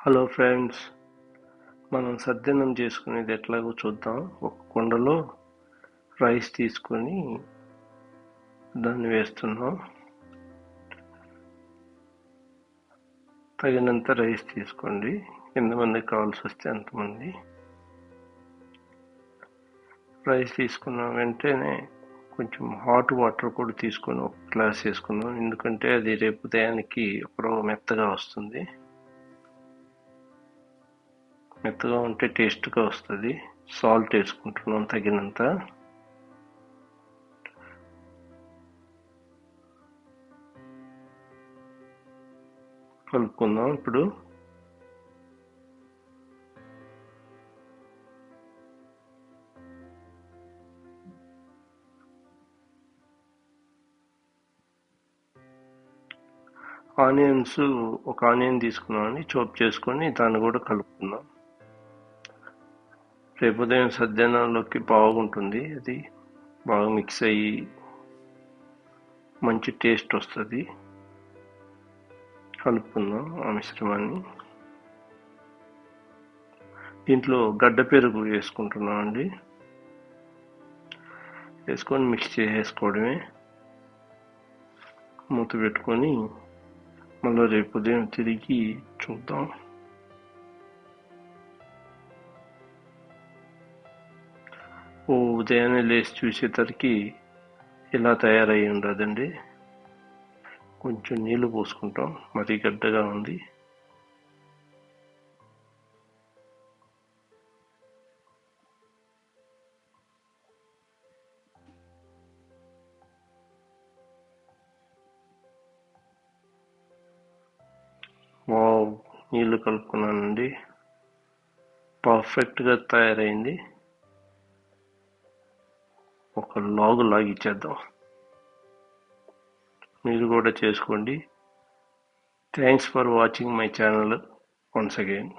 Hello friends, మనం సద్దన్నం చేసుకునేది ఎట్లాగో చూద్దాం. ఒక కుండలో రైస్ తీసుకొని దాన్ని వేస్తున్నాం. తగినంత రైస్ తీసుకోండి. ఎంతమందికి కావాల్సి వస్తే అంతమంది. రైస్ తీసుకున్న వెంటనే కొంచెం హాట్ వాటర్ కూడా తీసుకొని ఒక గ్లాస్ వేసుకుందాం. ఎందుకంటే అది రేపు ఉదయానికి ఒక మెత్తగా వస్తుంది. మెత్తగా ఉంటే టేస్ట్గా వస్తుంది. సాల్ట్ వేసుకుంటున్నాం తగినంత. కలుపుకుందాం. ఇప్పుడు ఆనియన్స్, ఒక ఆనియన్ తీసుకున్నామని చాప్ చేసుకొని దాన్ని కూడా కలుపుకుందాం. రేపు ఉదయం సద్దన్నంలోకి బాగుంటుంది. అది బాగా మిక్స్ అయ్యి మంచి టేస్ట్ వస్తుంది. కలుపుకుందాం ఆ మిశ్రమాన్ని. దీంట్లో గడ్డ పెరుగు వేసుకుంటున్నాం అండి. వేసుకొని మిక్స్ చేసేసుకోవడమే. మూత పెట్టుకొని మళ్ళీ రేపు ఉదయం తిరిగి చూద్దాం. ఉదయాన్నే లేచి చూసేసరికి ఇలా తయారై ఉండదండి. కొంచెం నీళ్లు పోసుకుంటాం, మరీ గడ్డగా ఉంది. వావ్, నీళ్లు కలుపుకున్నానండి. పర్ఫెక్ట్గా తయారైంది. ఒక లాగు లాగిచ్చేద్దాం. మీరు కూడా చేసుకోండి. Thanks for watching my channel once again.